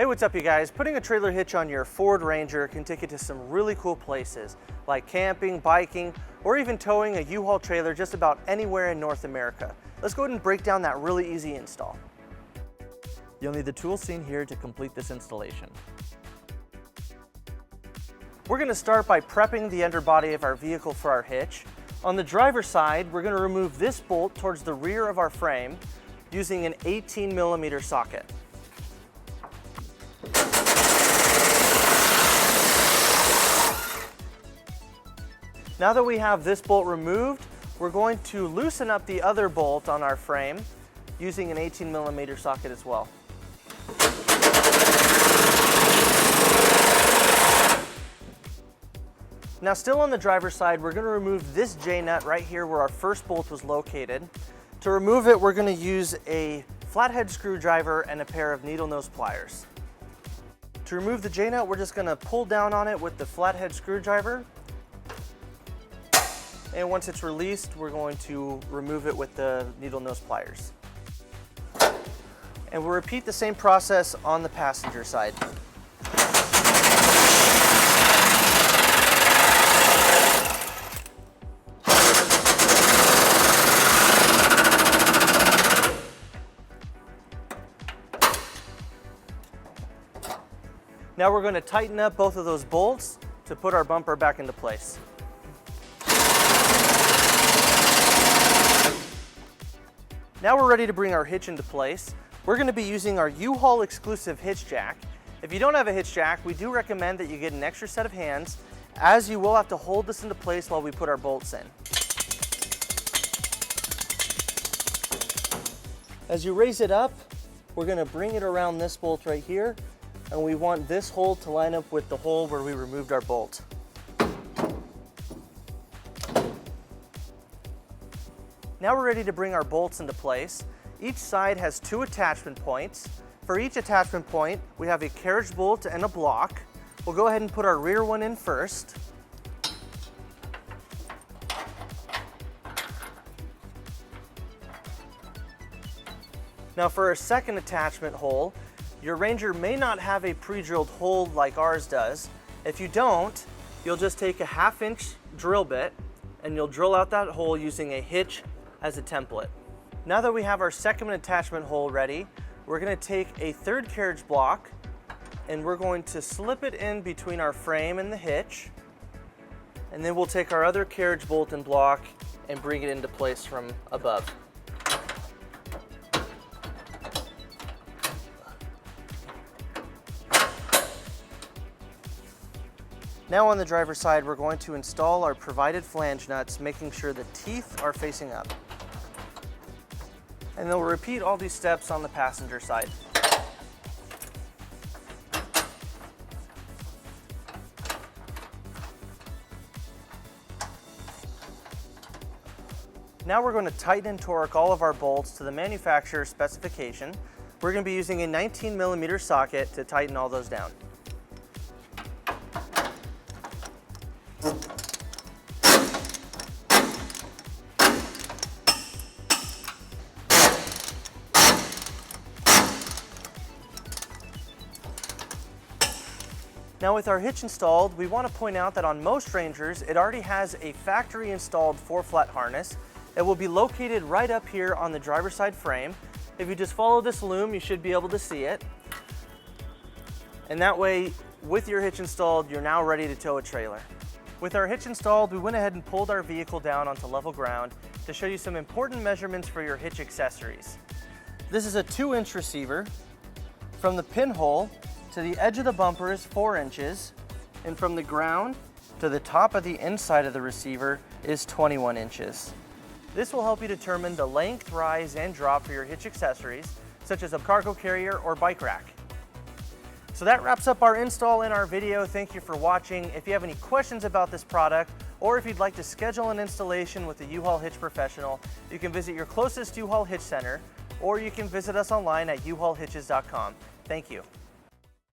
Hey, what's up you guys? Putting a trailer hitch on your Ford Ranger can take you to some really cool places like camping, biking, or even towing a U-Haul trailer just about anywhere in North America. Let's go ahead and break down that really easy install. You'll need the tools seen here to complete this installation. We're going to start by prepping the underbody of our vehicle for our hitch. On the driver's side, we're going to remove this bolt towards the rear of our frame using an 18mm socket. Now that we have this bolt removed, we're going to loosen up the other bolt on our frame using an 18mm socket as well. Now still on the driver's side, we're going to remove this J-nut right here where our first bolt was located. To remove it, we're going to use a flathead screwdriver and a pair of needle nose pliers. To remove the J-nut, we're just going to pull down on it with the flathead screwdriver. And once it's released, we're going to remove it with the needle nose pliers. And we'll repeat the same process on the passenger side. Now we're going to tighten up both of those bolts to put our bumper back into place. Now we're ready to bring our hitch into place. We're going to be using our U-Haul exclusive hitch jack. If you don't have a hitch jack, we do recommend that you get an extra set of hands, as you will have to hold this into place while we put our bolts in. As you raise it up, we're going to bring it around this bolt right here, and we want this hole to line up with the hole where we removed our bolt. Now we're ready to bring our bolts into place. Each side has 2 attachment points. For each attachment point, we have a carriage bolt and a block. We'll go ahead and put our rear one in first. Now for our second attachment hole, your Ranger may not have a pre-drilled hole like ours does. If you don't, you'll just take a 1/2-inch drill bit and you'll drill out that hole using a hitch as a template. Now that we have our second attachment hole ready, we're going to take a third carriage block and we're going to slip it in between our frame and the hitch, and then we'll take our other carriage bolt and block and bring it into place from above. Now on the driver's side, we're going to install our provided flange nuts, making sure the teeth are facing up. And then we'll repeat all these steps on the passenger side. Now we're going to tighten and torque all of our bolts to the manufacturer's specification. We're going to be using a 19mm socket to tighten all those down. Now with our hitch installed, we want to point out that on most Rangers, it already has a factory installed 4-flat harness. It will be located right up here on the driver's side frame. If you just follow this loom, you should be able to see it. And that way, with your hitch installed, you're now ready to tow a trailer. With our hitch installed, we went ahead and pulled our vehicle down onto level ground to show you some important measurements for your hitch accessories. This is a 2-inch receiver. From the pinhole to the edge of the bumper is 4 inches, and from the ground to the top of the inside of the receiver is 21 inches. This will help you determine the length, rise, and drop for your hitch accessories, such as a cargo carrier or bike rack. So that wraps up our install in our video. Thank you for watching. If you have any questions about this product, or if you'd like to schedule an installation with a U-Haul Hitch professional, you can visit your closest U-Haul Hitch center, or you can visit us online at uhaulhitches.com. Thank you.